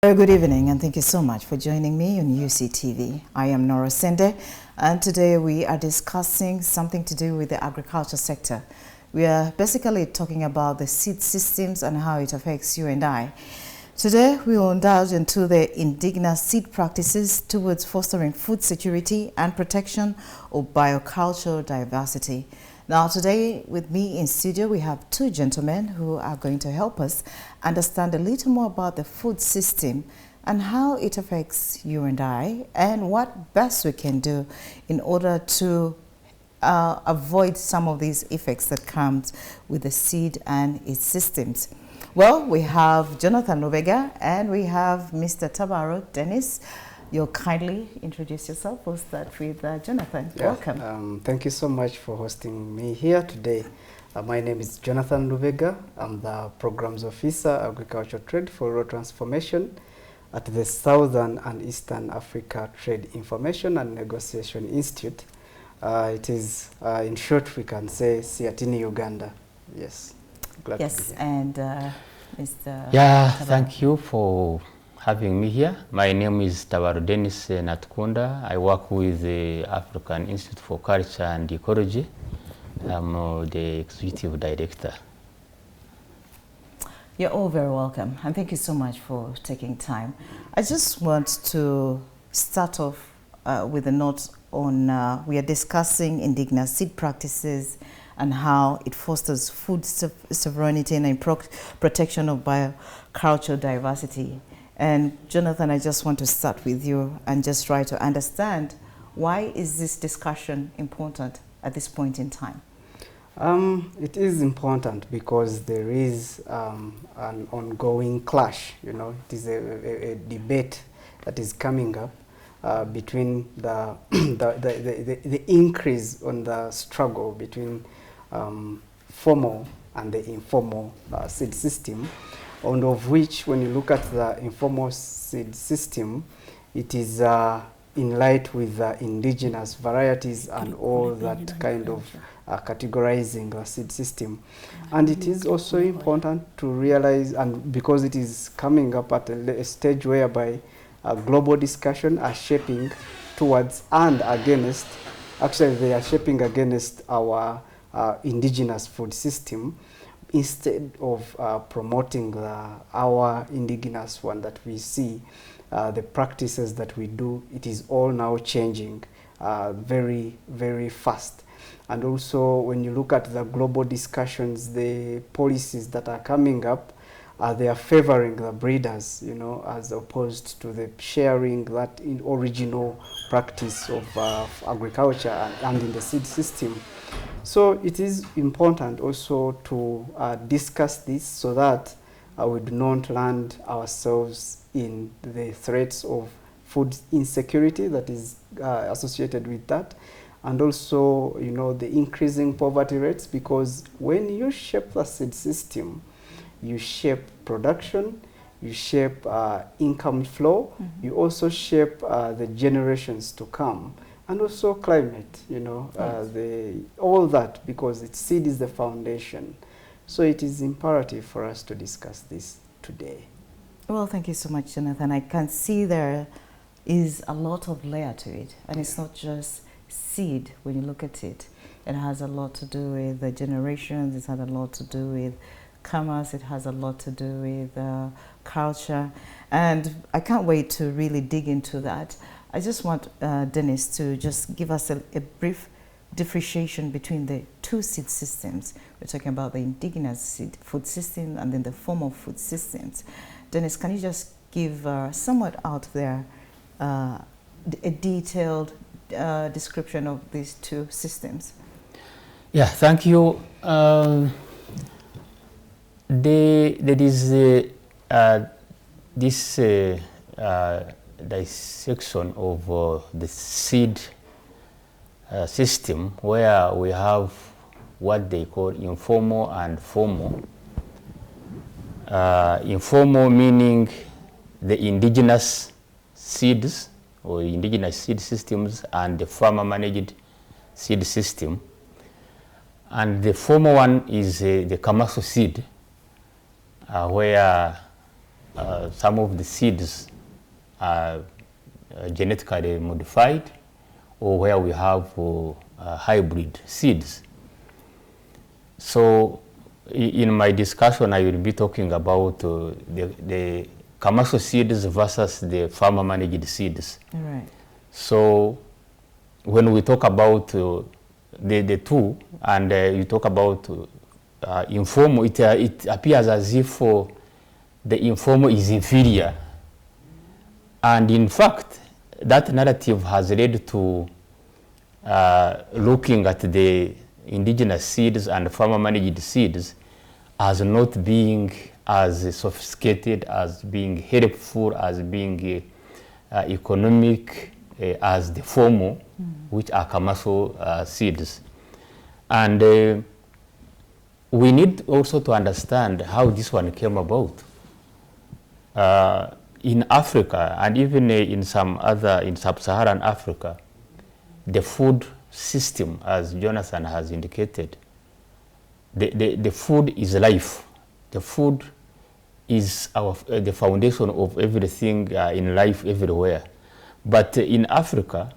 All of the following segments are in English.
Good evening, and thank you so much for joining me on Uctv. I am Nora Sende, and today we are discussing something to do with the agriculture sector. We are basically talking about the seed systems and how it affects you and I. Today we will indulge into the indigenous seed practices towards fostering food security and protection of biocultural diversity. Now today with me in studio we have two gentlemen who are going to help us understand a little more about the food system and how it affects you and I, and what best we can do in order to avoid some of these effects that comes with the seed and its systems. Well, we have Jonathan Lubega and we have Mr. Tabaro Dennis. You'll kindly introduce yourself. We'll start with Jonathan. Yeah, welcome. Thank you so much for hosting me here today. My name is Jonathan Lubega. I'm the Programs Officer, Agricultural Trade for Rural Transformation at the Southern and Eastern Africa Trade Information and Negotiation Institute. It is, in short, we can say Siatini, Uganda. Yes. Glad to be here. And Mr. Yeah, Tabaro. thank you for having me here. My name is Tabaro Dennis Natkunda. I work with the African Institute for Culture and Ecology. I'm the Executive Director. You're all very welcome, and thank you so much for taking time. I just want to start off with a note on, we are discussing indigenous seed practices and how it fosters food sovereignty and protection of biocultural diversity. And Jonathan, I just want to start with you and just try to understand, why is this discussion important at this point in time? It is important because there is an ongoing clash. You know, it is a debate that is coming up between the increase on the struggle between formal and the informal seed system, and of which, when you look at the informal seed system, it is in light with the indigenous varieties and all that kind of categorizing the seed system. And it is also important to realize, and because it is coming up at a stage whereby global discussion are shaping towards and against, actually they are shaping against our indigenous food system, instead of promoting our indigenous one that we see, the practices that we do, it is all now changing very, very fast. And also, when you look at the global discussions, the policies that are coming up, they are favoring the breeders, you know, as opposed to the sharing that in original practice of agriculture and in the seed system. So it is important also to discuss this so that we do not land ourselves in the threats of food insecurity that is associated with that, and also, you know, the increasing poverty rates, because when you shape the seed system, you shape production, you shape income flow, you also shape the generations to come, and also climate, you know, all that, because seed is the foundation. So it is imperative for us to discuss this today. Well, thank you so much, Jonathan. I can see there is a lot of layer to it, and it's not just seed. When you look at it, it has a lot to do with the generations, it has a lot to do with commerce, it has a lot to do with culture, and I can't wait to really dig into that. I just want Dennis to just give us a brief differentiation between the two seed systems. We're talking about the indigenous seed food system and then the formal food systems. Dennis, can you just give somewhat out there a detailed description of these two systems? Yeah, thank you. There is this dissection of the seed system, where we have what they call informal and formal. Informal meaning the indigenous seeds or indigenous seed systems and the farmer managed seed system. And the formal one is the commercial seed, where some of the seeds are genetically modified, or where we have hybrid seeds. So in my discussion, I will be talking about the commercial seeds versus the farmer managed seeds. All right. So when we talk about the two, and you talk about informal, it appears as if the informal is inferior. And in fact, that narrative has led to looking at the indigenous seeds and farmer managed seeds as not being as sophisticated, as being helpful, as being economic as the formal, which are commercial seeds. And we need also to understand how this one came about. In Africa, and even in some other, in sub-Saharan Africa, the food system, as Jonathan has indicated, the food is life. The food is the foundation of everything in life everywhere. But in Africa,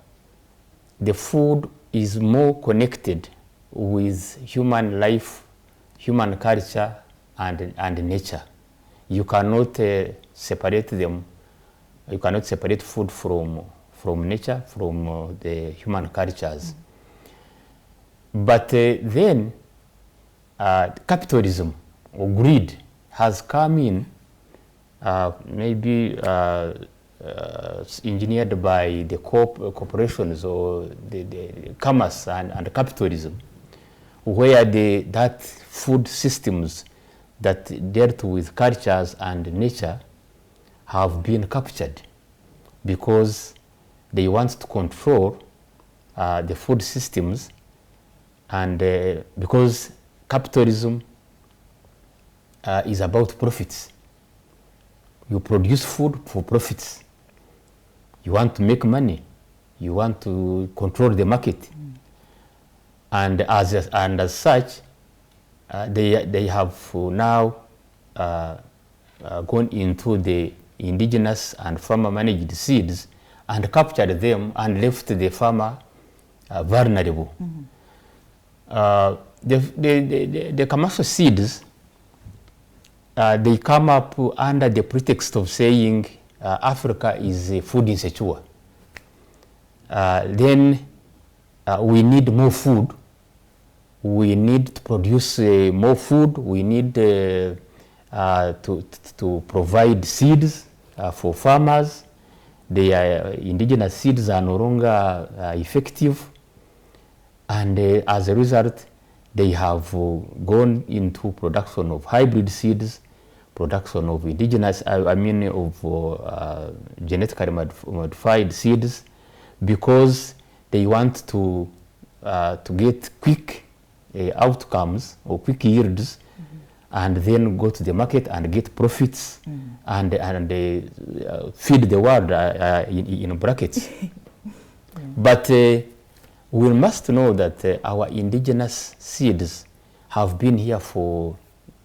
the food is more connected with human life, human culture, and nature. You cannot separate them. You cannot separate food from nature, from the human cultures. But then capitalism or greed has come in, maybe engineered by the corporations or the commerce and capitalism, where that food systems that dealt with cultures and nature have been captured, because they want to control the food systems, and because capitalism is about profits. You produce food for profits. You want to make money. You want to control the market. And as such, they have now gone into the indigenous and farmer managed seeds and captured them and left the farmer vulnerable. The commercial seeds, they come up under the pretext of saying Africa is food insecure. Then we need more food. We need to produce more food. We need to provide seeds for farmers. The indigenous seeds are no longer effective, and as a result, they have gone into production of hybrid seeds, production of indigenous, of genetically modified seeds, because they want to get quick outcomes or quick yields, and then go to the market and get profits and feed the world in brackets. But we must know that our indigenous seeds have been here for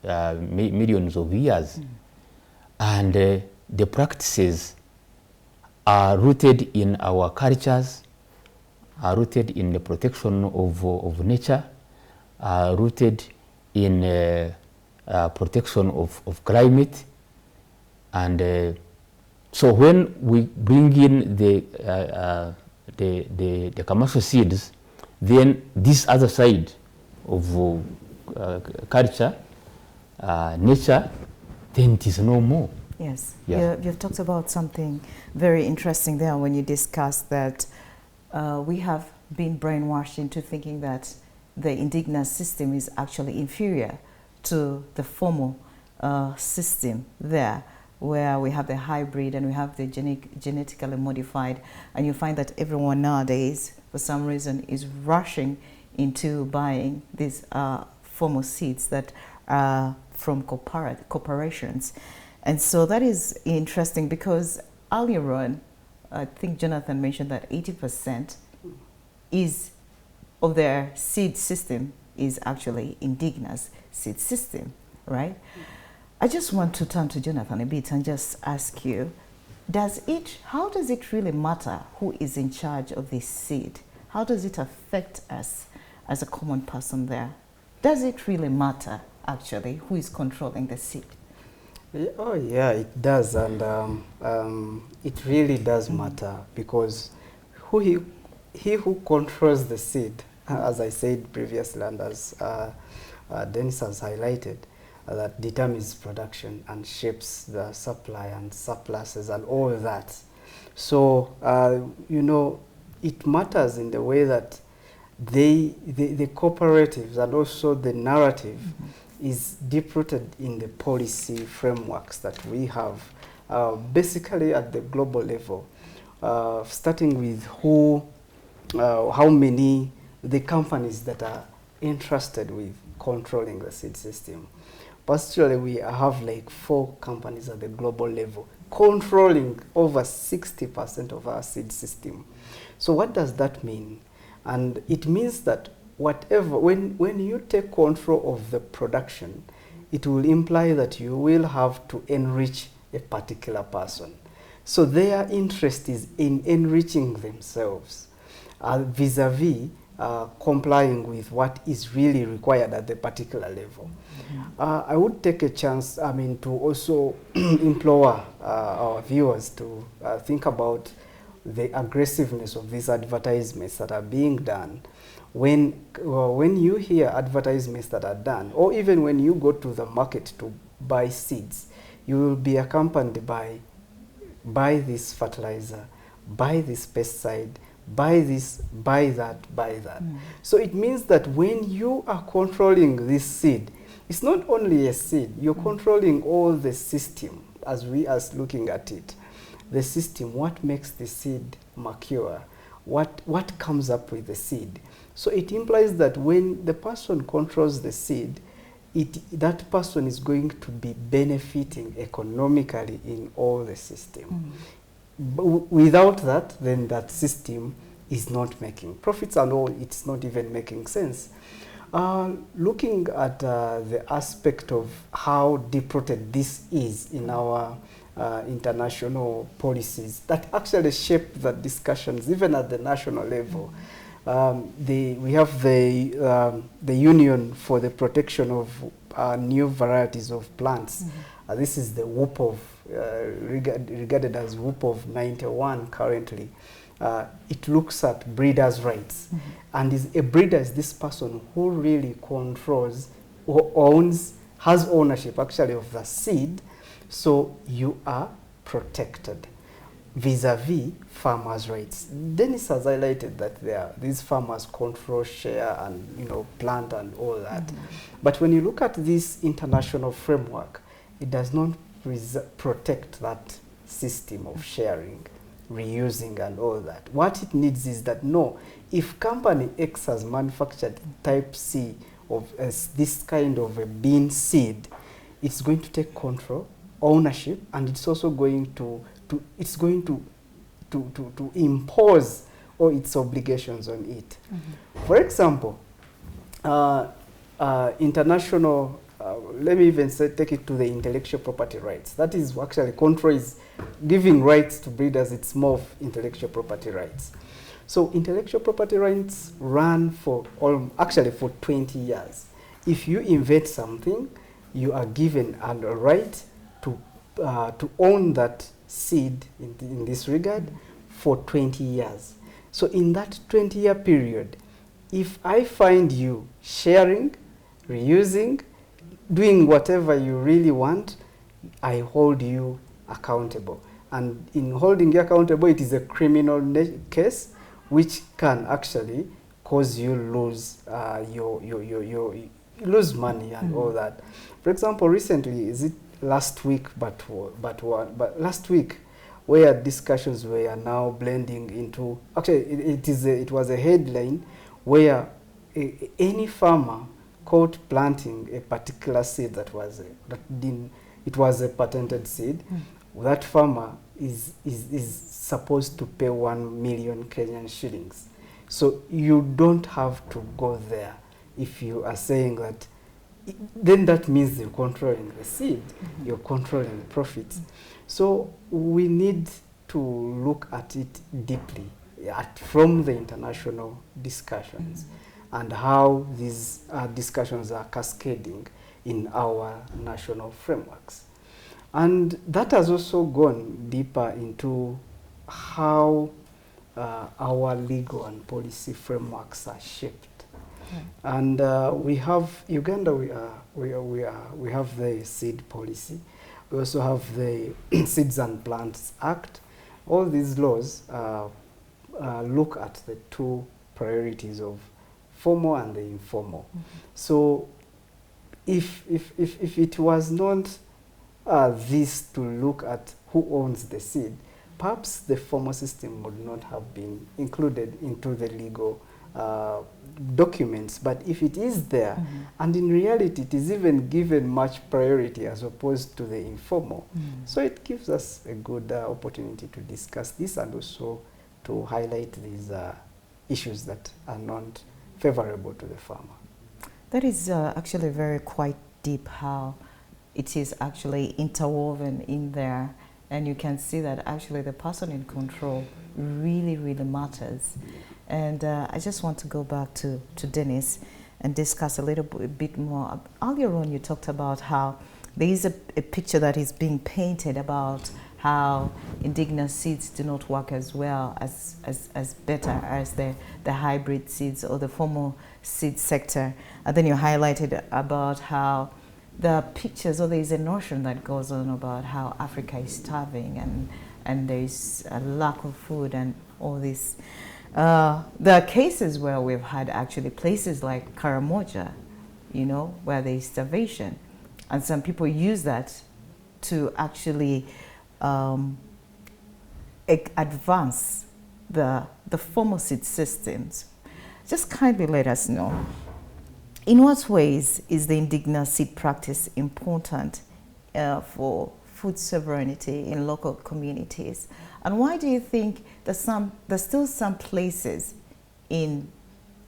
millions of years, and the practices are rooted in our cultures, are rooted in the protection of nature, are rooted in protection of climate. And so when we bring in the commercial seeds, then this other side of culture, nature, then it is no more. Yes, Yeah. you've talked about something very interesting there when you discussed that we have been brainwashed into thinking that the indigenous system is actually inferior to the formal system there, where we have the hybrid and we have the genetically modified, and you find that everyone nowadays, for some reason, is rushing into buying these formal seeds that are from corporations. And so that is interesting, because earlier on, I think Jonathan mentioned that 80% of their seed system is actually indigenous seed system, right? I just want to turn to Jonathan a bit and just ask you, how does it really matter who is in charge of this seed? How does it affect us as a common person there? Does it really matter, actually, who is controlling the seed? Oh yeah, it does, and it really does matter, because he who controls the seed, as I said previously, and as Dennis has highlighted, that determines production and shapes the supply and surpluses and all that. So you know, it matters in the way that the cooperatives and also the narrative is deep-rooted in the policy frameworks that we have, basically at the global level, starting with how many the companies that are entrusted with controlling the seed system. Particularly, we have like 4 companies at the global level controlling over 60% of our seed system. So what does that mean? And it means that when you take control of the production, it will imply that you will have to enrich a particular person. So their interest is in enriching themselves, vis-a-vis complying with what is really required at the particular level. I would take a chance, to also implore our viewers to think about the aggressiveness of these advertisements that are being done. When you hear advertisements that are done, or even when you go to the market to buy seeds, you will be accompanied by buy this fertilizer, buy this pesticide, buy this, buy that, buy that. So it means that when you are controlling this seed, it's not only a seed, you're controlling all the system as we are looking at it. The system, what makes the seed mature, what comes up with the seed. So it implies that when the person controls the seed, that person is going to be benefiting economically in all the system. But without that, then that system is not making profits and all, it's not even making sense. Looking at the aspect of how deep-rooted this is in our international policies that actually shape the discussions, even at the national level. We have the Union for the Protection of New Varieties of Plants. This is the WOOP of, regarded as WOOP of 91 currently. It looks at breeders' rights. And a breeder is this person who really controls or owns, has ownership actually of the seed. So you are protected vis-a-vis farmers' rights. Dennis has highlighted that these farmers control, share, and plant and all that. But when you look at this international framework, it does not protect that system of sharing, reusing, and all that. What it needs is that if company X has manufactured type C of this kind of a bean seed, it's going to take control, ownership, and it's also going to impose all its obligations on it. For example, international, let me even take it to the intellectual property rights. That is actually control is giving rights to breeders. It's more of intellectual property rights. So intellectual property rights run for 20 years. If you invent something, you are given a right to own that seed in this regard for 20 years. So in that 20-year period, if I find you sharing, reusing, doing whatever you really want, I hold you accountable. And in holding you accountable, it is a criminal case which can actually cause you lose lose money and all that. For example, recently, is it last week, but last week, where discussions were now blending into, actually it was a headline where any farmer caught planting a particular seed it was a patented seed, that farmer is supposed to pay 1 million Kenyan shillings. So you don't have to go there if you are saying that then that means you're controlling the seed, you're controlling the profits. So we need to look at it deeply from the international discussions and how these discussions are cascading in our national frameworks. And that has also gone deeper into how our legal and policy frameworks are shaped. And we have Uganda. We have the seed policy. We also have the Seeds and Plants Act. All these laws look at the two priorities of formal and the informal. So, if it was not this to look at who owns the seed, perhaps the formal system would not have been included into the legal documents. But if it is there, and in reality it is even given much priority as opposed to the informal, so it gives us a good opportunity to discuss this and also to highlight these issues that are not favorable to the farmer. That is actually very quite deep, how it is actually interwoven in there, and you can see that actually the person in control really matters. And I just want to go back to Dennis and discuss a little bit more. Earlier on you talked about how there is a picture that is being painted about how indigenous seeds do not work as well as better as the hybrid seeds or the formal seed sector. And then you highlighted about how the pictures, or there is a notion that goes on about how Africa is starving and there is a lack of food and all this. There are cases where we've had actually places like Karamoja, you know, where there is starvation. And some people use that to actually advance the formal seed systems. Just kindly let us know, in what ways is the indigenous seed practice important for food sovereignty in local communities? And why do you think there's still some places in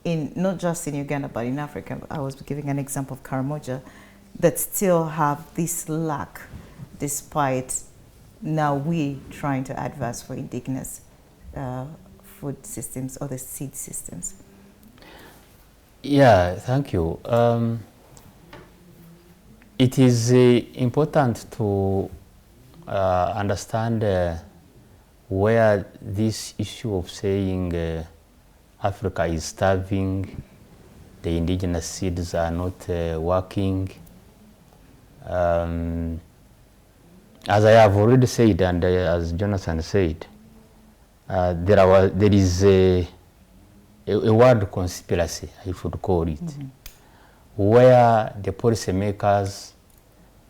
not just in Uganda but in Africa, I was giving an example of Karamoja, that still have this lack, despite now we trying to advance for indigenous food systems or the seed systems? Yeah, thank you. It is important to understand where this issue of saying Africa is starving, the indigenous seeds are not working. As I have already said, and as Jonathan said, there is a word conspiracy, I should call it, where the policymakers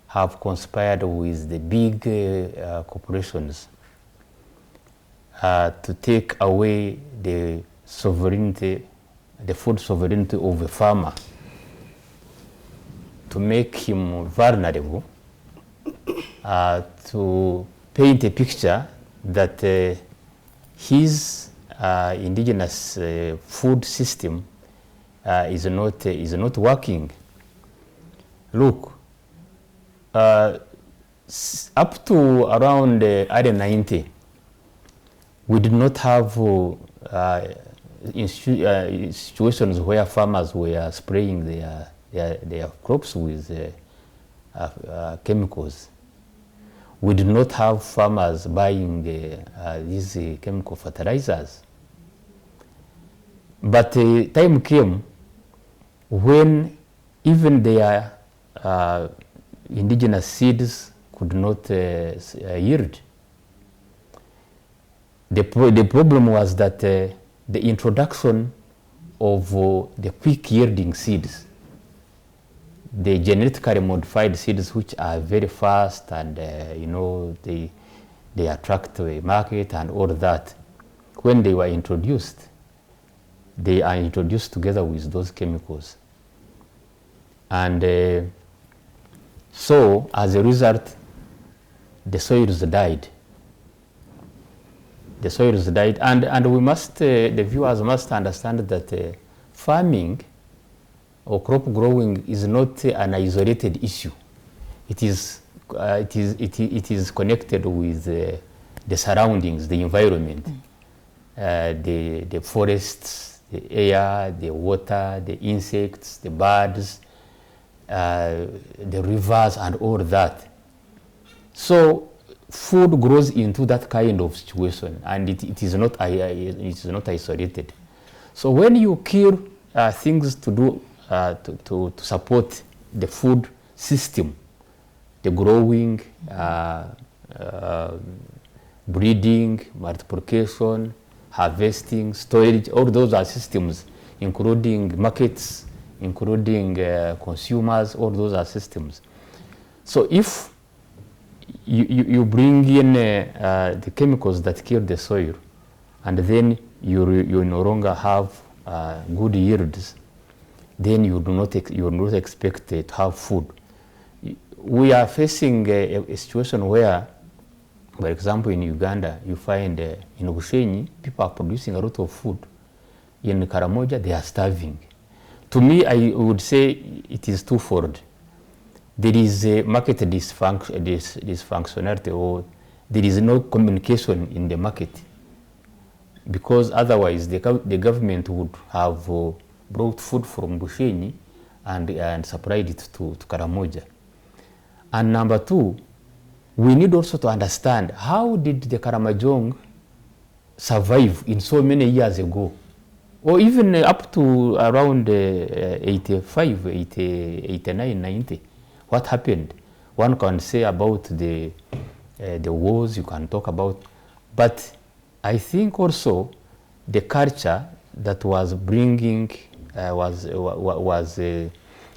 have conspired with the big corporations to take away the sovereignty, the food sovereignty of a farmer, to make him vulnerable, to paint a picture that his indigenous food system is not working. Look, up to around early 90, we did not have situations where farmers were spraying their crops with chemicals. We did not have farmers buying these chemical fertilizers. But time came when even their indigenous seeds could not yield. The problem was that the introduction of the quick yielding seeds, the genetically modified seeds, which are very fast and you know, they attract a market and all that, when they were introduced, they are introduced together with those chemicals. And so as a result, the soils died. The soils died, and we must, the viewers must understand that farming or crop growing is not an isolated issue. It is connected with the surroundings, the environment, the forests, the air, the water, the insects, the birds, the rivers, and all that. So food grows into that kind of situation, and it is not isolated. So when you kill things to do to support the food system, the growing, breeding, multiplication, harvesting, storage, all those are systems, including markets, including consumers, all those are systems. So if you bring in the chemicals that kill the soil, and then you no longer have good yields, then you do not expect to have food. We are facing a situation where, for example, in Uganda, you find in Bushenyi, people are producing a lot of food. In Karamoja, they are starving. To me, I would say it is twofold. There is a market dysfunctionality, or there is no communication in the market, because otherwise the government would have brought food from Bushenyi and supplied it to Karamoja. And number two, we need also to understand, how did the Karamojong survive in so many years ago, or even up to around 85, 89, 90? What happened? One can say about the wars, you can talk about, but I think also the culture that was bringing, was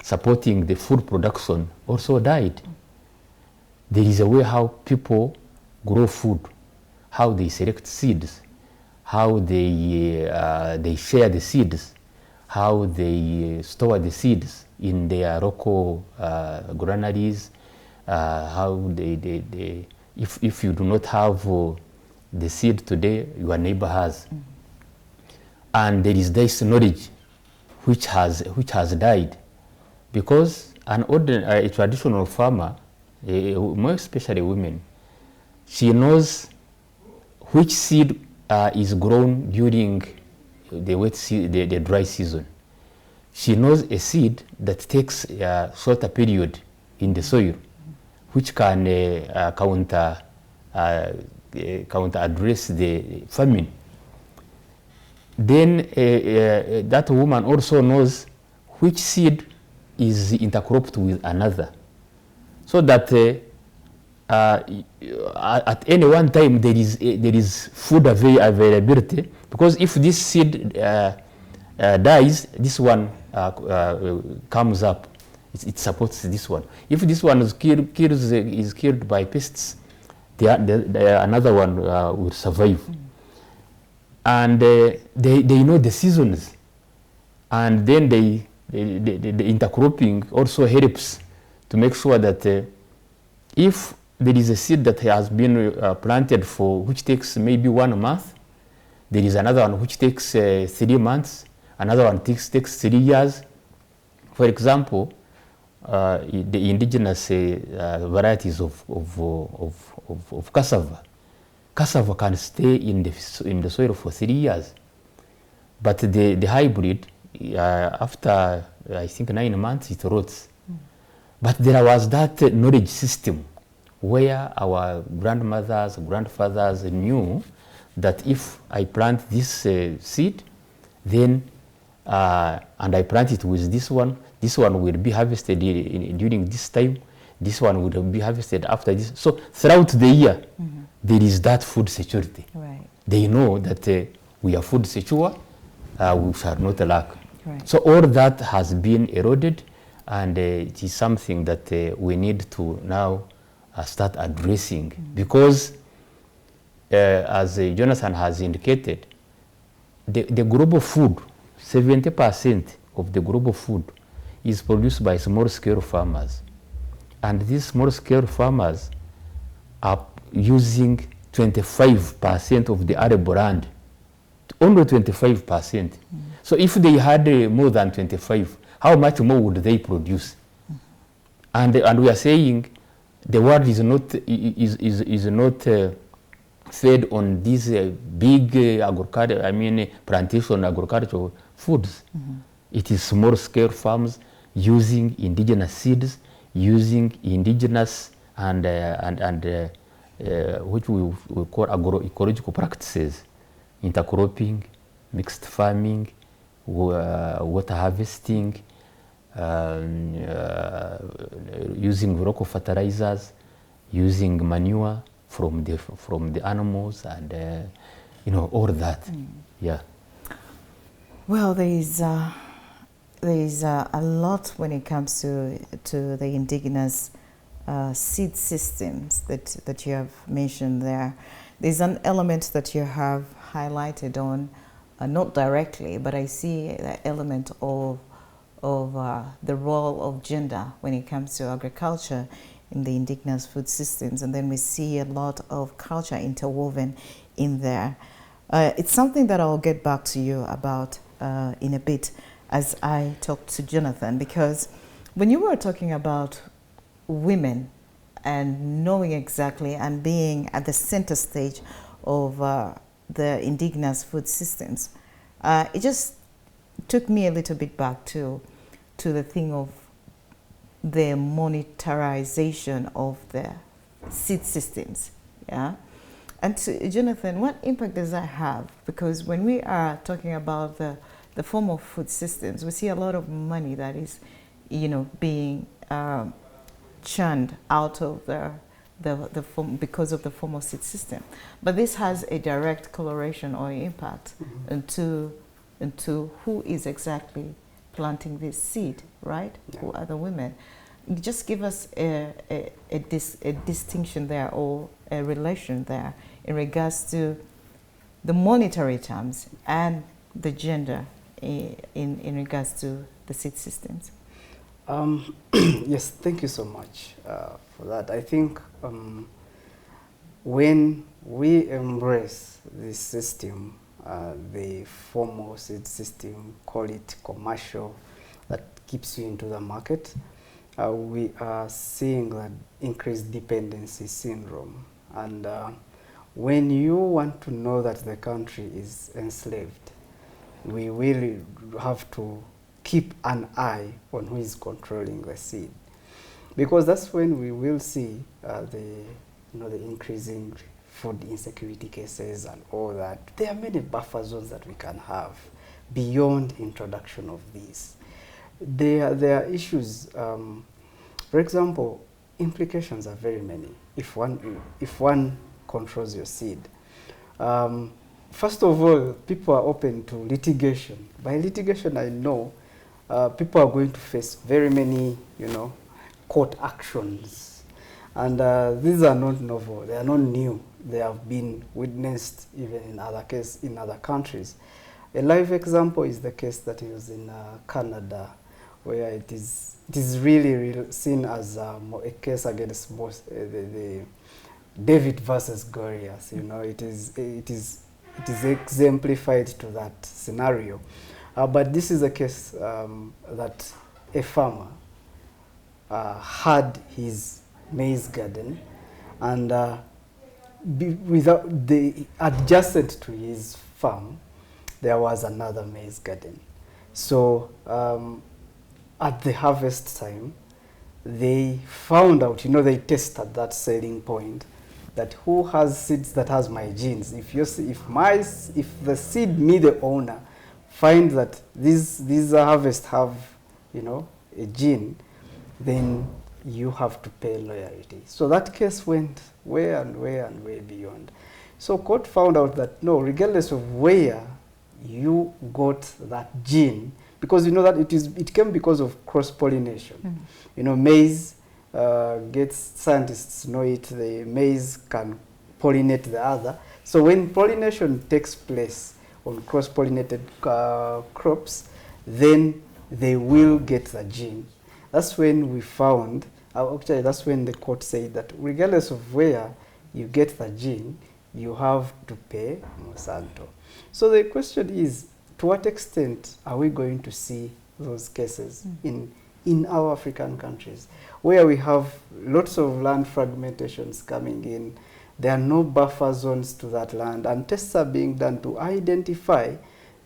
supporting the food production also died. There is a way how people grow food, how they select seeds, how they share the seeds, how they store the seeds in their local granaries, how if you do not have the seed today, your neighbor has. And there is this knowledge which has died, because a traditional farmer, more especially women, she knows which seed is grown during the dry season. She knows a seed that takes a shorter period in the soil, which can counter address the famine. Then that woman also knows which seed is intercropped with another, so that at any one time there is food availability, because if this seed dies, this one comes up, it supports this one. If this one is killed by pests, another one will survive. And they know the seasons, and then the intercropping also helps to make sure that if there is a seed that has been planted for which takes maybe 1 month, there is another one which takes 3 months, another one takes 3 years. For example, the indigenous varieties of cassava. Cassava can stay in the soil for 3 years, but the hybrid, after I think 9 months, it rots. But there was that knowledge system where our grandmothers, grandfathers knew that if I plant this seed, then and I plant it with this one will be harvested during this time, this one will be harvested after this. So throughout the year, there is that food security. Right. They know that we are food secure, we shall not lack. Right. So all that has been eroded, and it is something that we need to now start addressing, because as Jonathan has indicated, the global food, 70% of the global food is produced by small-scale farmers. And these small-scale farmers are using 25% of the arable land, only 25%. So if they had more than 25, how much more would they produce? And we are saying the world is not fed on these big agriculture, plantation agricultural foods. It is small scale farms using indigenous seeds, using indigenous and which we call agroecological practices, intercropping, mixed farming, water harvesting, using local fertilizers, using manure from the animals, and all that. Yeah. Well, there is a lot when it comes to the indigenous seed systems that you have mentioned there. There's an element that you have highlighted on, not directly, but I see the element of the role of gender when it comes to agriculture in the indigenous food systems, and then we see a lot of culture interwoven in there. It's something that I'll get back to you about in a bit as I talk to Jonathan, because when you were talking about women and knowing exactly and being at the center stage of the indigenous food systems, it just took me a little bit back to the thing of the monetarization of the seed systems. Yeah. And to Jonathan, what impact does that have? Because when we are talking about the formal food systems, we see a lot of money that is, being churned out of the form because of the formal seed system. But this has a direct correlation or impact into who is exactly planting this seed, right? Yeah. Who are the women? Just give us a distinction there, or a relation there in regards to the monetary terms and the gender in regards to the seed systems. Yes, thank you so much for that. I think when we embrace this system, the formal seed system, call it commercial, that keeps you into the market, we are seeing that increased dependency syndrome. And when you want to know that the country is enslaved, we really have to keep an eye on who is controlling the seed, because that's when we will see the increasing food insecurity cases and all that. There are many buffer zones that we can have beyond introduction of these. There are issues. For example, implications are very many if one controls your seed. First of all, people are open to litigation. By litigation, I know people are going to face very many, court actions. And these are not novel. They are not new. They have been witnessed even in other countries. A live example is the case that is in Canada, where it is really seen as a case against the David versus Goliath. It is exemplified to that scenario. But this is a case that a farmer had his maize garden, and without the adjacent to his farm, there was another maize garden. So at the harvest time, they found out, they tested that selling point, that who has seeds that has my genes. If the seed, me the owner, find that these harvest have, a gene, then you have to pay loyalty. So that case went way and way beyond. So court found out that no, regardless of where you got that gene, because that it came because of cross-pollination. Maize scientists know it, the maize can pollinate the other. So when pollination takes place on cross-pollinated crops, then they will get the gene. That's when we found, actually that's when the court said that regardless of where you get the gene, you have to pay Monsanto. So the question is, to what extent are we going to see those cases in our African countries, where we have lots of land fragmentations coming in. There are no buffer zones to that land, and tests are being done to identify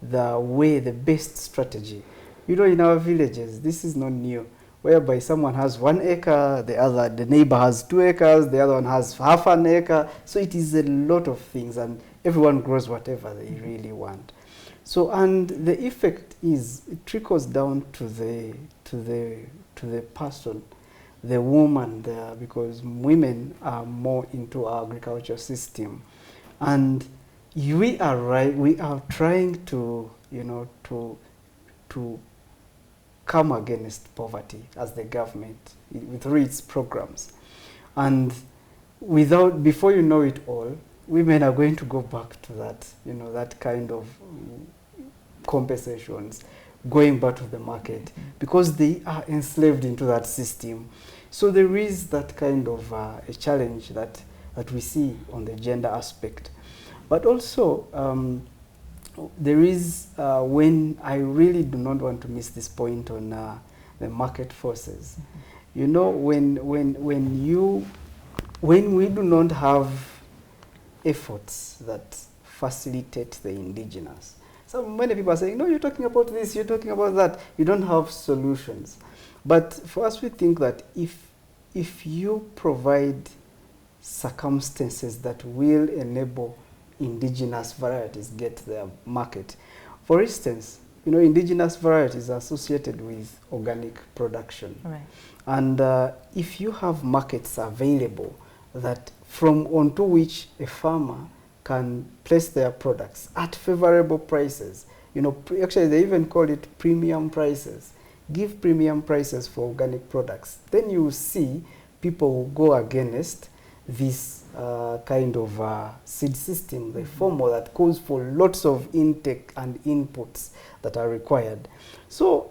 the best strategy. You know, in our villages, this is not new, whereby someone has 1 acre, the neighbor has 2 acres, the other one has half an acre. So it is a lot of things, and everyone grows whatever they really want. So, and the effect is, it trickles down to the person, the woman there, because women are more into our agriculture system. And we are trying to, you know, to come against poverty as the government through its programs. And before you know it all, women are going to go back to that, you know, that kind of compensations, going back to the market, because they are enslaved into that system. So there is that kind of a challenge that we see on the gender aspect. But also, there is, when I really do not want to miss this point on the market forces. You know, when we do not have efforts that facilitate the indigenous. So many people are saying, no, you're talking about this, you're talking about that. You don't have solutions. But for us, we think that if you provide circumstances that will enable indigenous varieties get their market. For instance, you know, indigenous varieties are associated with organic production. Right. And if you have markets available that onto which a farmer can place their products at favorable prices, you know, actually they even call it premium prices. Give premium prices for organic products. Then you see people will go against this kind of seed system, the formal that calls for lots of intake and inputs that are required. So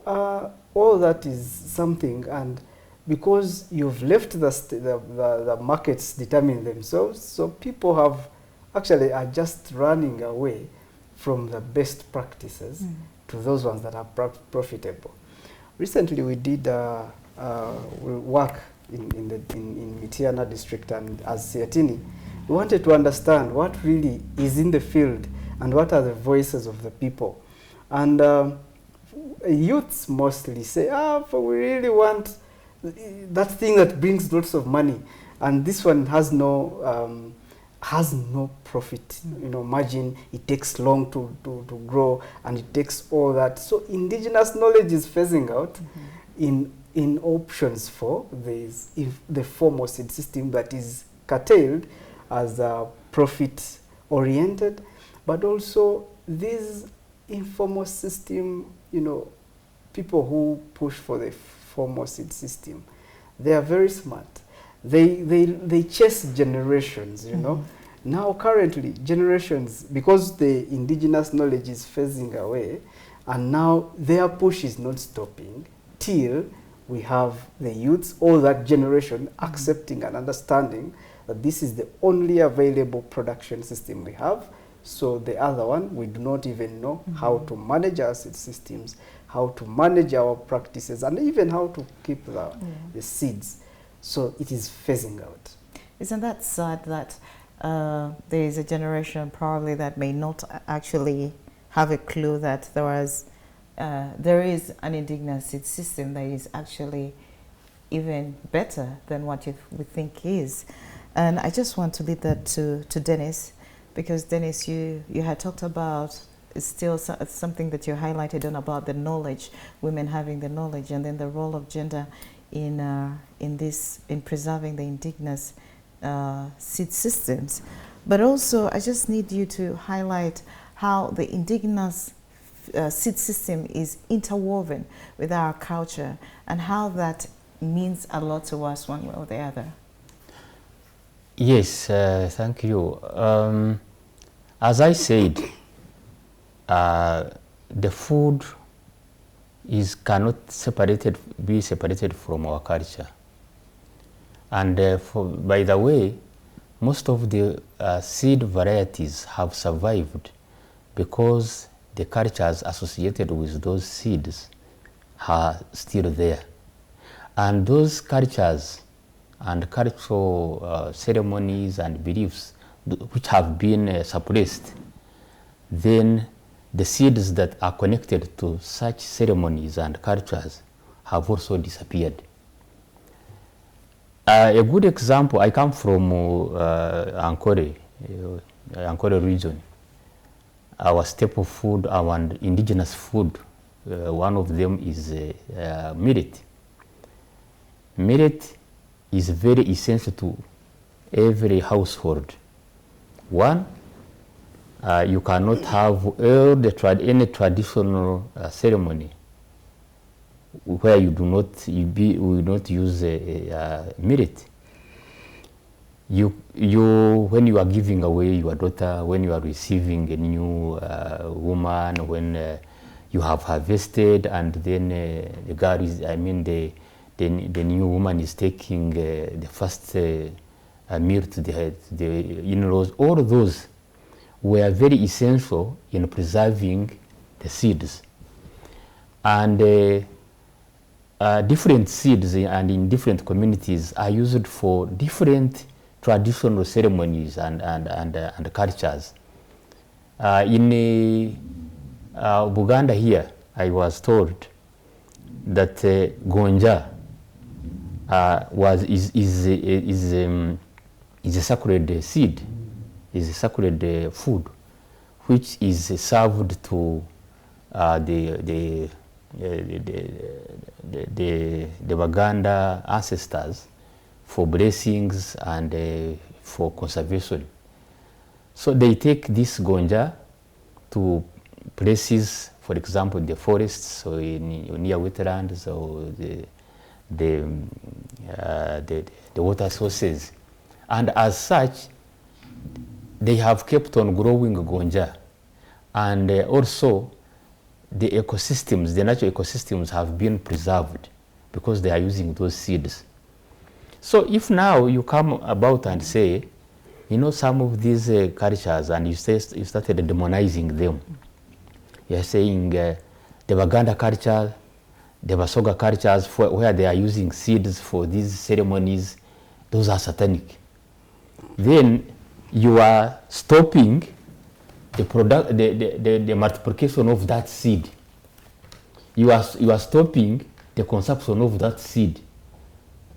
all that is something, and because you've left the markets determine themselves, so people are just running away from the best practices to those ones that are profitable. Recently we did work in Mitiana district, and as Siatini, we wanted to understand what really is in the field and what are the voices of the people. And youths mostly say, we really want that thing that brings lots of money, and this one has no profit, you know, margin. It takes long to grow, and it takes all that. So indigenous knowledge is phasing out in options for the formal seed system that is curtailed as profit oriented, but also this informal system, you know, people who push for the formal seed system, they are very smart. They chase generations, you know. Now currently generations, because the indigenous knowledge is phasing away, and now their push is not stopping till we have the youths, all that generation accepting and understanding that this is the only available production system we have. So the other one, we do not even know how to manage our seed systems, how to manage our practices, and even how to keep the seeds. So it is phasing out. Isn't that sad that there is a generation probably that may not actually have a clue that there is an indigenous seed system that is actually even better than what we think is. And I just want to leave that to Dennis, because Dennis, you had talked about, it's still something that you highlighted on about the knowledge, women having the knowledge, and then the role of gender in preserving the indigenous seed systems. But also, I just need you to highlight how the indigenous seed system is interwoven with our culture, and how that means a lot to us one way or the other. Yes, thank you. As I said, the food cannot be separated from our culture. And by the way, most of the seed varieties have survived because the cultures associated with those seeds are still there. And those cultures and cultural ceremonies and beliefs which have been suppressed, then the seeds that are connected to such ceremonies and cultures have also disappeared. A good example, I come from Ankole region. Our staple food, our indigenous food, one of them is millet. Millet is very essential to every household. One, you cannot have any traditional ceremony where you will not use millet. When you are giving away your daughter, when you are receiving a new woman, when you have harvested, and then the girl is, the new woman is taking the first meal to the in-laws. All of those were very essential in preserving the seeds. And different seeds and in different communities are used for different traditional ceremonies and cultures. In Buganda here, I was told that gonja is a sacred seed, is a sacred food, which is served to the Baganda ancestors for blessings and for conservation. So they take this gonja to places, for example, the forests or near wetlands or the water sources. And as such, they have kept on growing gonja. And also, the ecosystems, the natural ecosystems have been preserved because they are using those seeds. So if now you come about and say, some of these cultures, and you started demonizing them, you are saying the Baganda culture, the Basoga cultures, where they are using seeds for these ceremonies, those are satanic. Then you are stopping the multiplication of that seed. You are stopping the consumption of that seed,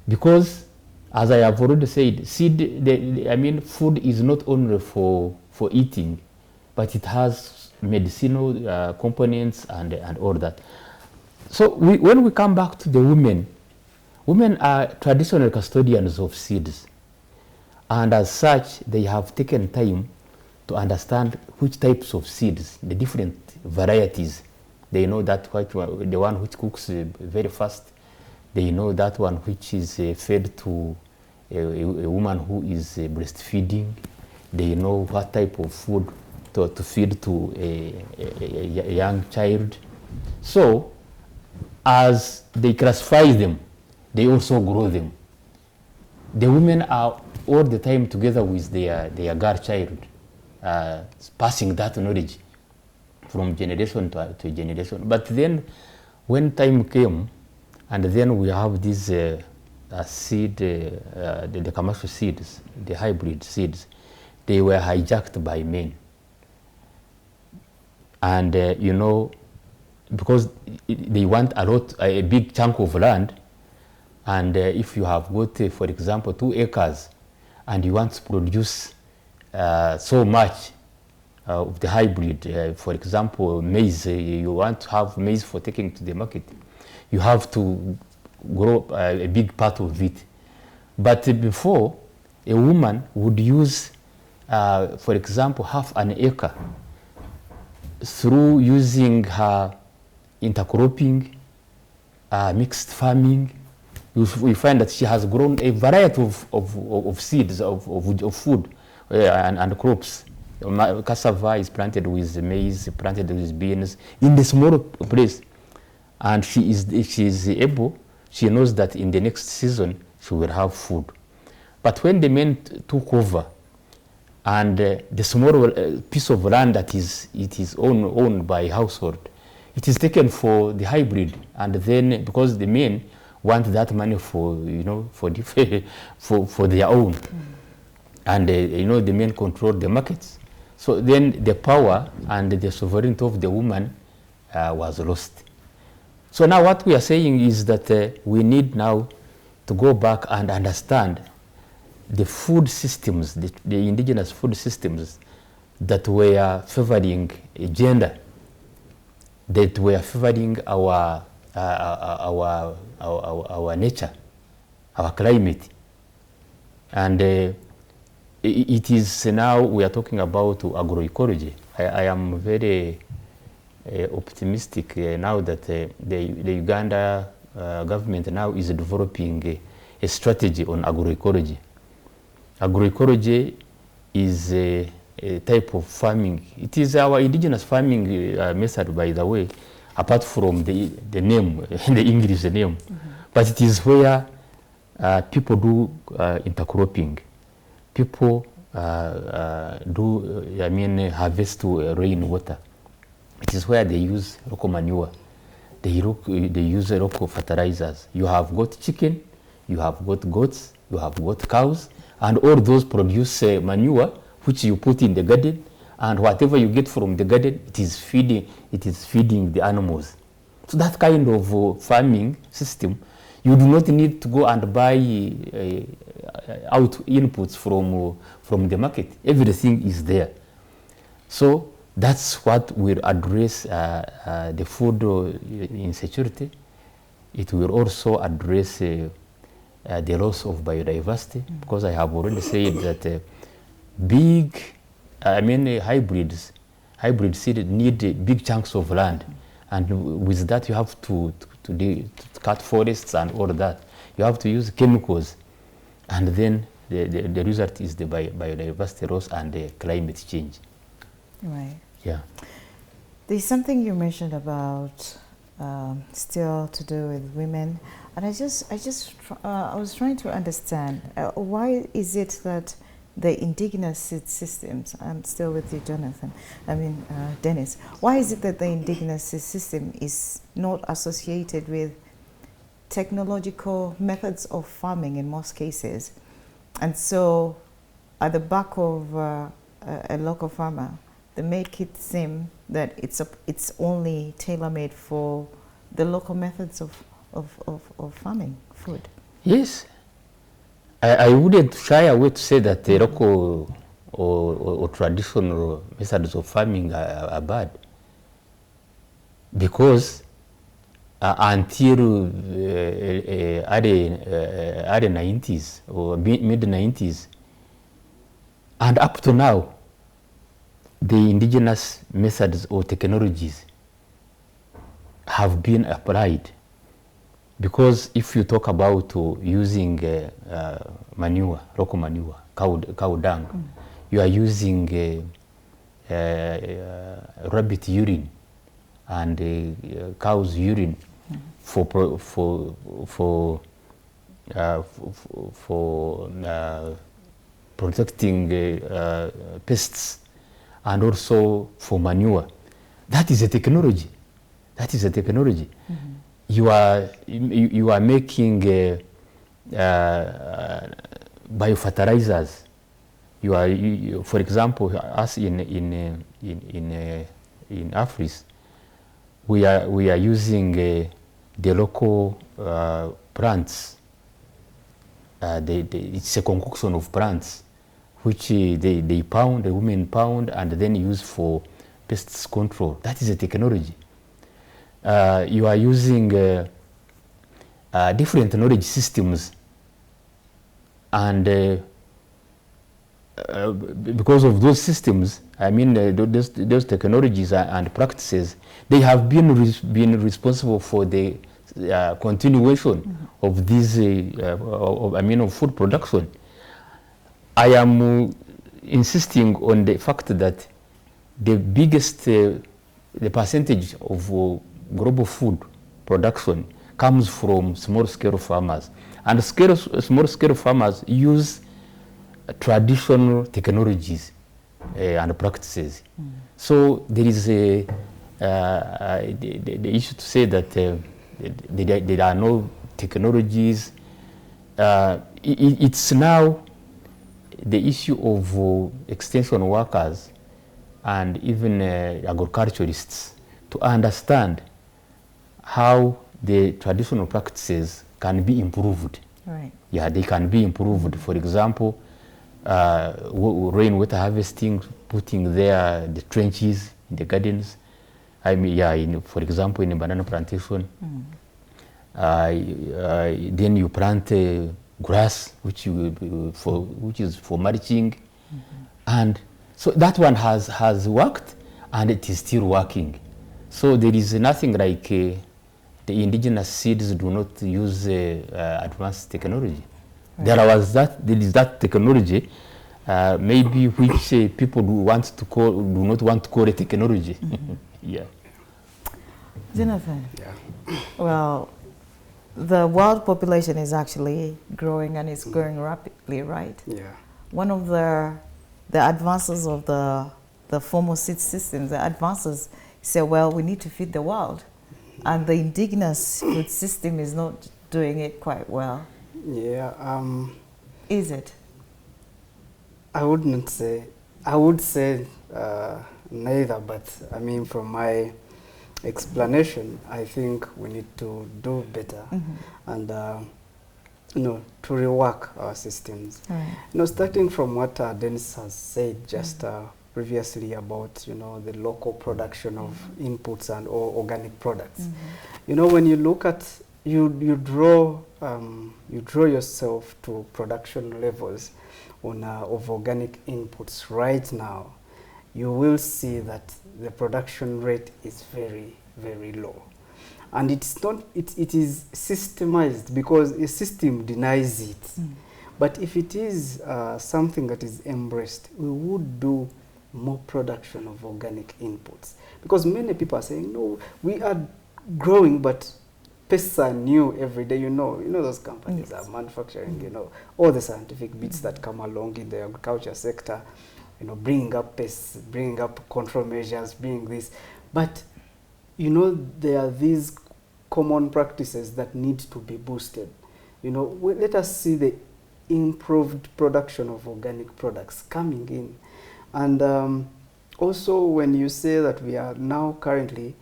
because, as I have already said, food is not only for eating, but it has medicinal components and all that. So when we come back to the women are traditional custodians of seeds, and as such, they have taken time to understand which types of seeds, the different varieties. They know that the one which cooks very fast. They know that one which is fed to a woman who is breastfeeding. They know what type of food to feed to a young child. So, as they classify them, they also grow them. The women are all the time together with their girl child, passing that knowledge from generation to generation. But then, when time came, and then we have these seed, the commercial seeds, the hybrid seeds, they were hijacked by men. And because they want a big chunk of land, and if you have got, for example, 2 acres, and you want to produce so much of the hybrid, for example, maize, you want to have maize for taking to the market, you have to grow a big part of it. But before, a woman would use, for example, half an acre through using her intercropping, mixed farming. We find that she has grown a variety of seeds, of food and crops. Cassava is planted with maize, planted with beans in the small place. And she knows that in the next season she will have food. But when the men took over, and the small piece of land that is owned by household, it is taken for the hybrid, and then because the men want that money for, you know, for their own, and you know, the men control the markets. So then the power and the sovereignty of the woman was lost. So now what we are saying is that we need now to go back and understand the food systems, the indigenous food systems that were favoring gender, that were favoring our nature, our climate. And it is now we are talking about agroecology. I am very optimistic now that the Uganda government now is developing a strategy on agroecology. Agroecology is a type of farming. It is our indigenous farming method, by the way, apart from the name, the English name. But it is where people do intercropping. People harvest rainwater. It is where they use local manure. They use local fertilizers. You have got chicken, you have got goats, you have got cows, and all those produce manure which you put in the garden, and whatever you get from the garden, it is feeding the animals. So that kind of farming system, you do not need to go and buy out inputs from the market. Everything is there. So that's what will address the food insecurity. It will also address the loss of biodiversity, because I have already said that hybrid seed need big chunks of land, and with that you have to cut forests and all that. You have to use chemicals, and then the result is the biodiversity loss and the climate change. Right. Yeah. There's something you mentioned about still to do with women, and I was trying to understand why is it that the indigenous seed systems, I'm still with you, Dennis, why is it that the indigenous seed system is not associated with technological methods of farming in most cases? And so at the back of a local farmer, they make it seem that it's only tailor-made for the local methods of farming food. Yes. I wouldn't shy away to say that the local or traditional methods of farming are bad, because until early 90s or mid 90s and up to now, the indigenous methods or technologies have been applied. Because if you talk about using manure, local manure, cow dung, you are using rabbit urine and cow's urine for protecting pests, and also for manure. That is a technology. That is a technology. You are making biofertilizers. For example, us in Africa, we are using the local plants. It's a concoction of plants, which they pound, the women pound, and then use for pests control. That is a technology. You are using different knowledge systems, and because of those systems, those technologies and practices, they have been responsible for the continuation of this of food production. I am insisting on the fact that the biggest the percentage of global food production comes from small-scale farmers, and small-scale farmers use traditional technologies and practices. So there is the issue to say that there are no technologies, it's now the issue of extension workers and even agriculturists to understand how the traditional practices can be improved. Right. Yeah, they can be improved. For example, rainwater harvesting, putting there the trenches in the gardens. I mean, yeah, for example, in a banana plantation, then you plant grass, which is for mulching, and so that one has worked, and it is still working. So there is nothing like the indigenous seeds do not use advanced technology. Right. There is that technology, maybe which people do not want to call it technology. Yeah. Jonathan. Yeah. Well, the world population is actually growing, and it's growing rapidly, right? Yeah. One of the advances of the formal seed systems, the advances say, well, we need to feed the world, and the indigenous food system is not doing it quite well. Yeah. Is it? I wouldn't say. I would say neither, but I mean, from my explanation, I think we need to do better, and to rework our systems. Right. Starting from what Dennis has said just previously about the local production of inputs and or organic products. When you look at you draw yourself to production levels of organic inputs right now, you will see that the production rate is very, very low. And it's not, it is systemized because a system denies it. But if it is something that is embraced, we would do more production of organic inputs. Because many people are saying, no, we are growing, but pests are new every day. You know those companies are manufacturing, all the scientific bits that come along in the agriculture sector, bringing up pests, bringing up control measures, bringing this. But, there are these common practices that need to be boosted. Let us see the improved production of organic products coming in. And also, when you say that we are now currently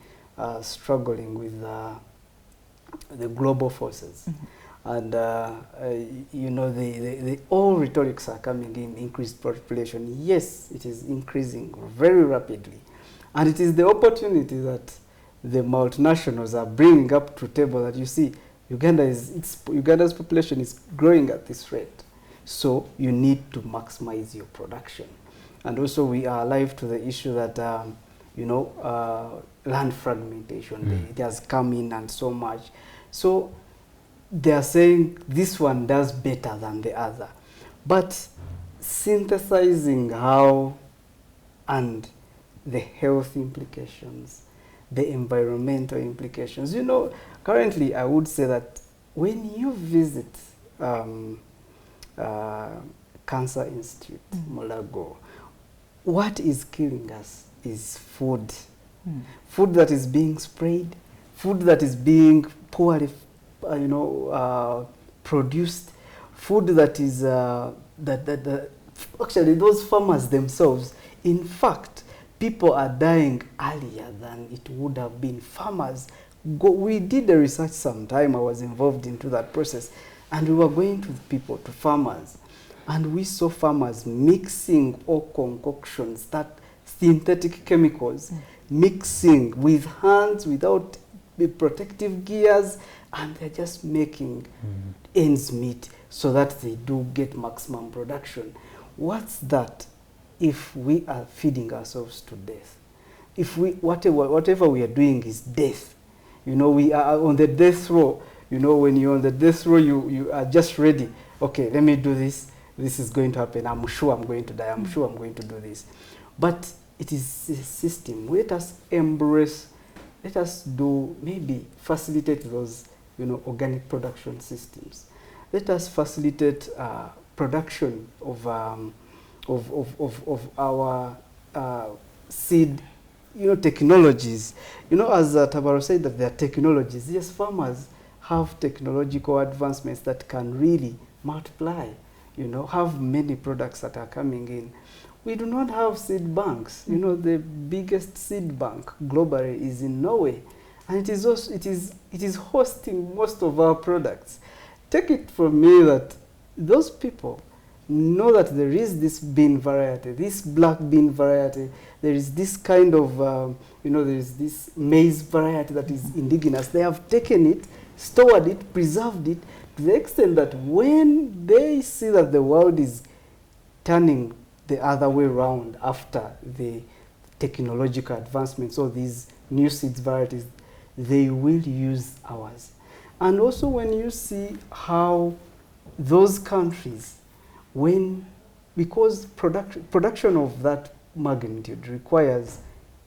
struggling with the global forces, and the all rhetorics are coming in, increased population. Yes, it is increasing very rapidly, and it is the opportunity that the multinationals are bringing up to table that you see Uganda's population is growing at this rate, so you need to maximize your production. And also we are alive to the issue that land fragmentation, it has come in and so much. So they are saying this one does better than the other. But synthesizing how and the health implications, the environmental implications. Currently I would say that when you visit Cancer Institute, Molago, what is killing us is food. Food that is being sprayed, food that is being poorly produced, food that is actually those farmers themselves, in fact, people are dying earlier than it would have been. Farmers, we did the research sometime, I was involved into that process, and we were going to farmers, and we saw farmers mixing all concoctions, that synthetic chemicals, mixing with hands without the protective gears, and they're just making ends meet so that they do get maximum production. What's that if we are feeding ourselves to death? If whatever we are doing is death, we are on the death row. When you're on the death row, you are just ready. Okay, let me do this. This is going to happen. I'm sure I'm going to die. I'm sure I'm going to do this. But it is a system. Let us embrace, let us maybe facilitate those, organic production systems. Let us facilitate production of our seed technologies. As Tabaro said, that there are technologies. Yes, farmers have technological advancements that can really multiply, have many products that are coming in. We do not have seed banks. The biggest seed bank globally is in Norway, and it is hosting most of our products. Take it from me that those people know that there is this bean variety, this black bean variety. There is this kind of, there is this maize variety that is indigenous. They have taken it, stored it, preserved it, to the extent that when they see that the world is turning the other way around after the technological advancements, so these new seeds varieties, they will use ours. And also when you see how those countries, because production of that magnitude requires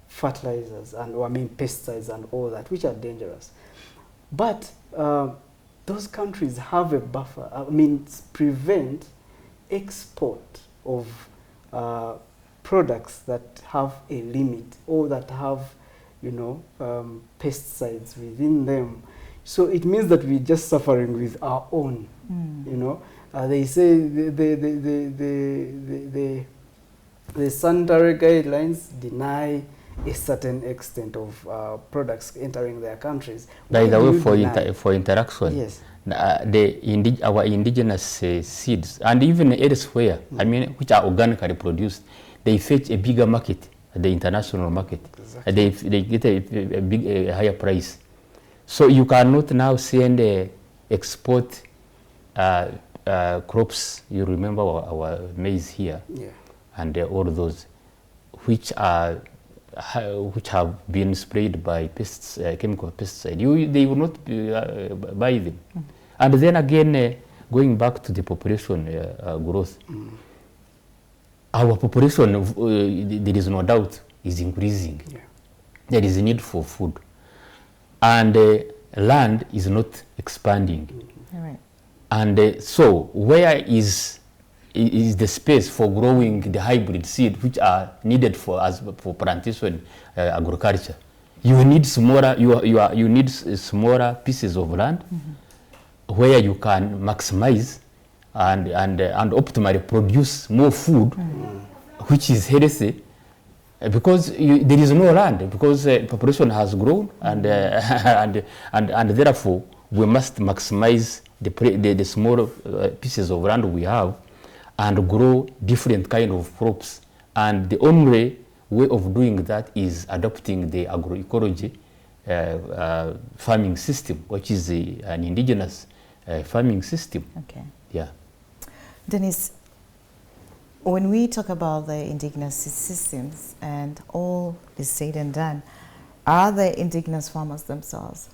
fertilizers and pesticides and all that, which are dangerous. But those countries have a buffer, prevent export of products that have a limit or that have, pesticides within them. So it means that we're just suffering with our own, they say the sanitary guidelines deny a certain extent of products entering their countries. By the way, for interaction, yes, our indigenous seeds, and even elsewhere, which are organically produced, they fetch a bigger market, the international market. Exactly. They get a higher price. So you cannot now send export crops. You remember our maize here, and all those which have been sprayed by chemical pesticide. They will not buy them. And then again, going back to the population growth, our population, there is no doubt, is increasing. There is a need for food, and land is not expanding. Right. And so where is the space for growing the hybrid seed which are needed for plantation agriculture? You need smaller. You need smaller pieces of land where you can maximize and optimally produce more food, which is healthy. Because there is no land, because population has grown, and therefore we must maximize the small pieces of land we have and grow different kind of crops. And the only way of doing that is adopting the agroecology farming system, which is an indigenous farming system. Okay. Yeah. Dennis, when we talk about the indigenous systems and all is said and done, are the indigenous farmers themselves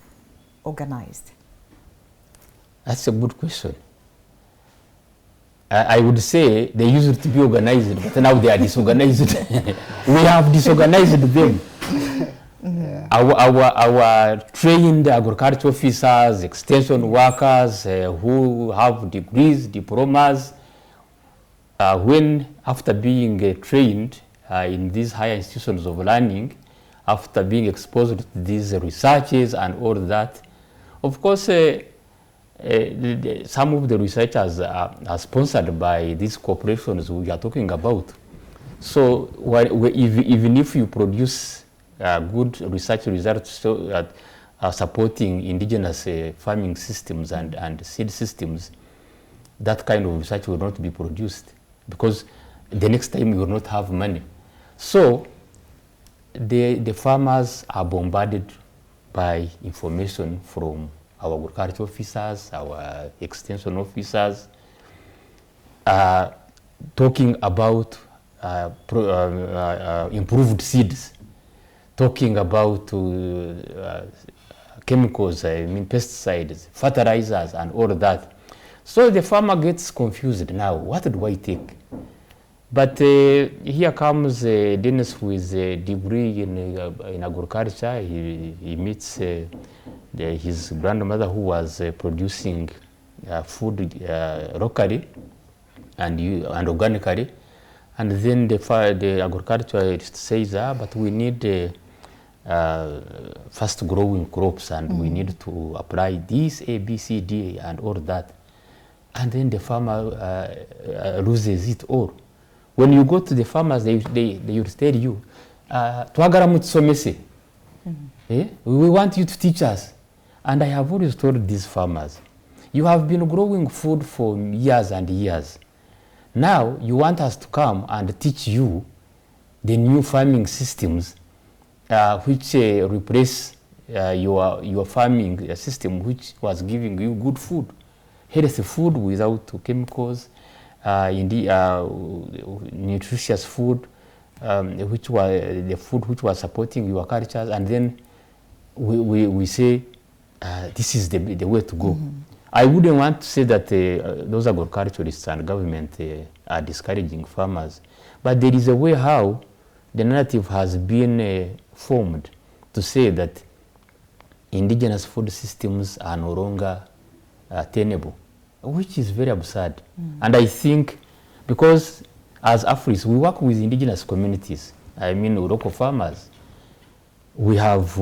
organized? That's a good question. I would say they used to be organized, but now they are disorganized. We have disorganized them. Our trained agriculture officers, extension workers who have degrees, diplomas, when after being trained in these higher institutions of learning, after being exposed to these researches and all that, of course, some of the researchers are sponsored by these corporations we are talking about. So even if you produce good research results supporting indigenous farming systems and seed systems, that kind of research will not be produced, because the next time you will not have money. So the farmers are bombarded by information from our agriculture officers, our extension officers, talking about improved seeds, talking about chemicals, pesticides, fertilizers, and all of that. So the farmer gets confused now. What do I take? But here comes Dennis with a degree in agriculture. He meets his grandmother, who was producing food locally and organically. And then the agriculturist says, but we need fast growing crops, and we need to apply this A, B, C, D, and all that. And then the farmer loses it all. When you go to the farmers, they will tell you, "Twagara mutusomese." We want you to teach us. And I have always told these farmers, you have been growing food for years and years. Now you want us to come and teach you the new farming systems which replace your farming system, which was giving you good food, healthy food without chemicals, nutritious food, which was the food which was supporting your cultures. And then we say this is the way to go. I wouldn't want to say that those agriculturists and government are discouraging farmers, but there is a way how the narrative has been formed to say that indigenous food systems are no longer tenable, which is very absurd. And I think because as Afris, we work with indigenous communities, I mean local farmers, we have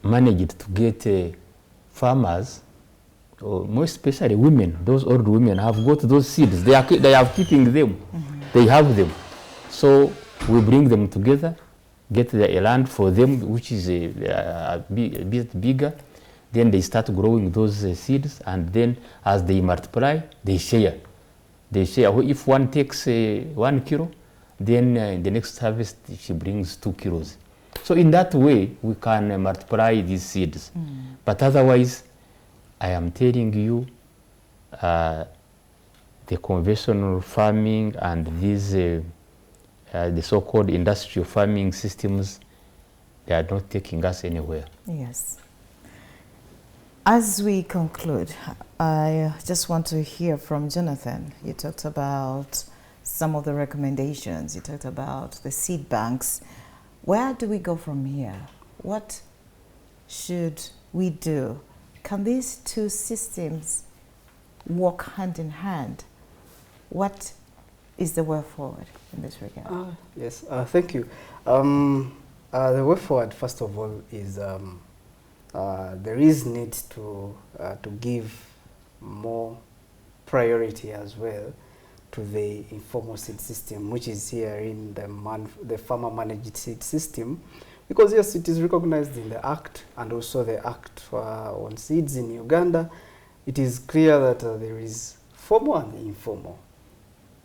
managed to get farmers, more especially women, those old women have got those seeds. They are keeping them. They have them. So we bring them together, get the land for them, which is a bit bigger. Then they start growing those seeds, and then as they multiply, they share. They share. If one takes 1 kilo, then the next harvest she brings 2 kilos. So in that way, we can multiply these seeds. But otherwise, I am telling you, the conventional farming and these the so-called industrial farming systems, they are not taking us anywhere. Yes. As we conclude, I just want to hear from Jonathan. You talked about some of the recommendations. You talked about the seed banks. Where do we go from here? What should we do? Can these two systems work hand in hand? What is the way forward in this regard? Yes, thank you. The way forward, first of all, is there is need to give more priority as well to the informal seed system, which is here in the farmer managed seed system, because yes, it is recognized in the Act and also the Act on seeds in Uganda. It is clear that there is formal and informal,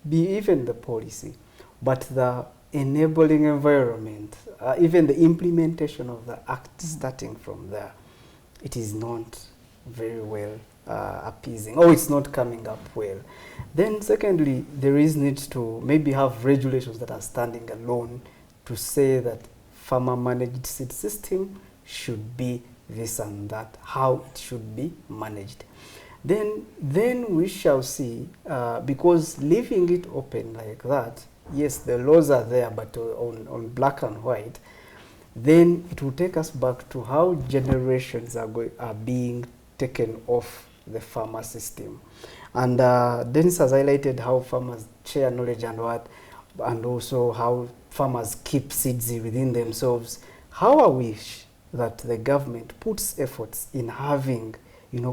even the policy, but the enabling environment, even the implementation of the Act starting from there, it is not very well appeasing, or it's not coming up well. Then secondly, there is need to maybe have regulations that are standing alone to say that farmer managed seed system should be this and that, how it should be managed. Then we shall see, because leaving it open like that, yes, the laws are there, but on black and white, then it will take us back to how generations are being taken off the farmer system. And Dennis has highlighted how farmers share knowledge and also how farmers keep seeds within themselves. How I wish that the government puts efforts in having,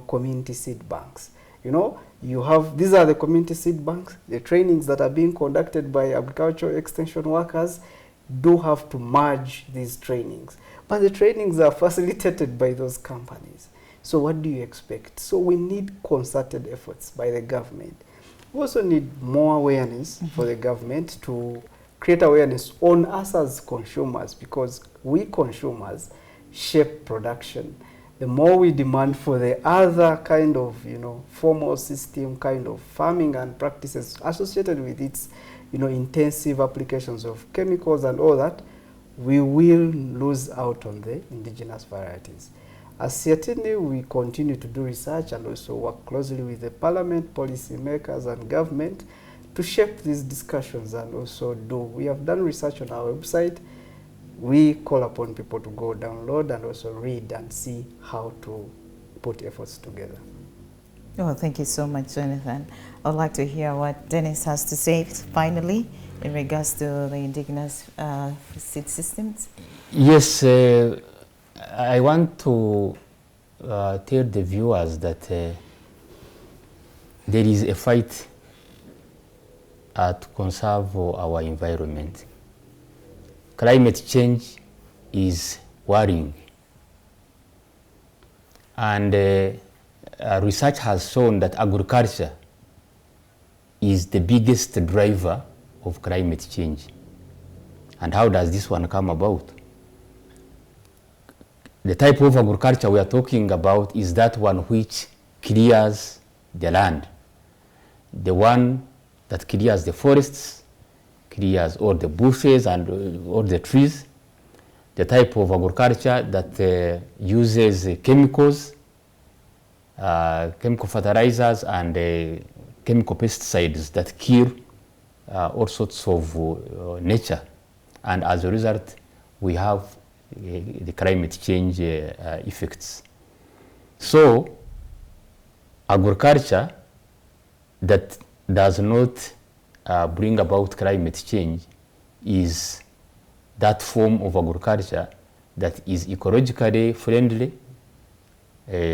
community seed banks. You have, these are the community seed banks. The trainings that are being conducted by agricultural extension workers do have to merge these trainings. But the trainings are facilitated by those companies. So what do you expect? So we need concerted efforts by the government. We also need more awareness for the government to create awareness on us as consumers, because we consumers shape production. The more we demand for the other kind of, formal system kind of farming and practices associated with its, intensive applications of chemicals and all that, we will lose out on the indigenous varieties. As Siatini, we continue to do research and also work closely with the parliament, policymakers and government to shape these discussions and also we have done research on our website. We call upon people to go download and also read and see how to put efforts together. Oh, thank you so much, Jonathan. I'd like to hear what Dennis has to say finally in regards to the indigenous seed systems. Yes, I want to tell the viewers that there is a fight to conserve our environment. Climate change is worrying, and research has shown that agriculture is the biggest driver of climate change. And how does this one come about? The type of agriculture we are talking about is that one which clears the land. The one that clears the forests, clears all the bushes and all the trees. The type of agriculture that uses chemicals, chemical fertilizers and chemical pesticides that kill all sorts of nature. And as a result, we have the climate change effects. So, agriculture that does not bring about climate change is that form of agriculture that is ecologically friendly,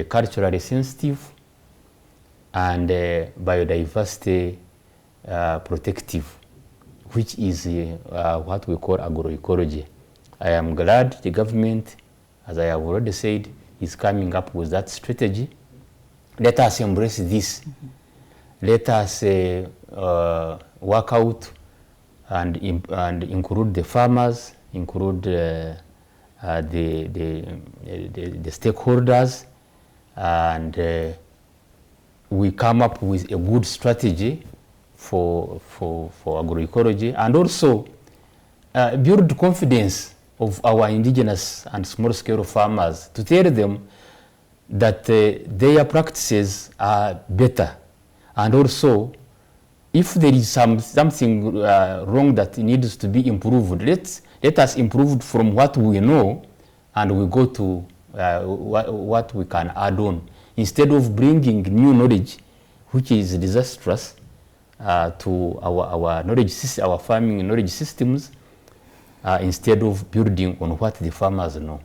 culturally sensitive, and biodiversity protective, which is what we call agroecology. I am glad the government, as I have already said, is coming up with that strategy. Let us embrace this. Let us work out and include the farmers, include the stakeholders, and we come up with a good strategy for agroecology, and also build confidence of our indigenous and small-scale farmers to tell them that their practices are better. And also, if there is something wrong that needs to be improved, let us improve from what we know, and we go to what we can add on, instead of bringing new knowledge, which is disastrous to our knowledge system, our farming knowledge systems, instead of building on what the farmers know.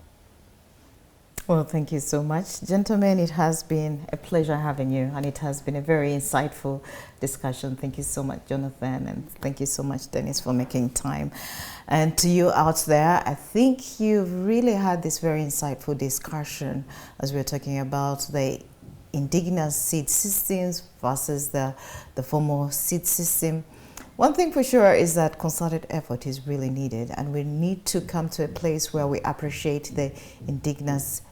Well, thank you so much. Gentlemen, it has been a pleasure having you, and it has been a very insightful discussion. Thank you so much, Jonathan, and thank you so much, Dennis, for making time. And to you out there, I think you've really had this very insightful discussion as we're talking about the indigenous seed systems versus the formal seed system. One thing for sure is that concerted effort is really needed, and we need to come to a place where we appreciate the indigenous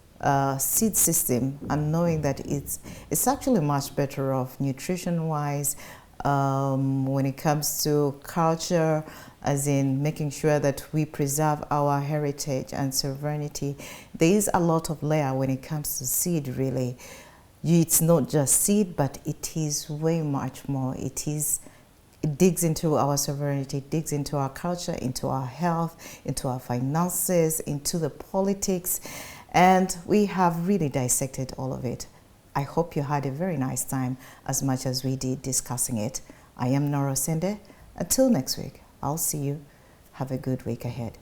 seed system, and knowing that it's actually much better off nutrition-wise when it comes to culture, as in making sure that we preserve our heritage and sovereignty. There is a lot of layer when it comes to seed, really. It's not just seed, but it is way much more. It digs into our sovereignty, it digs into our culture, into our health, into our finances, into the politics, and we have really dissected all of it. I hope you had a very nice time as much as we did discussing it. I am Nora Sende. Until next week, I'll see you. Have a good week ahead.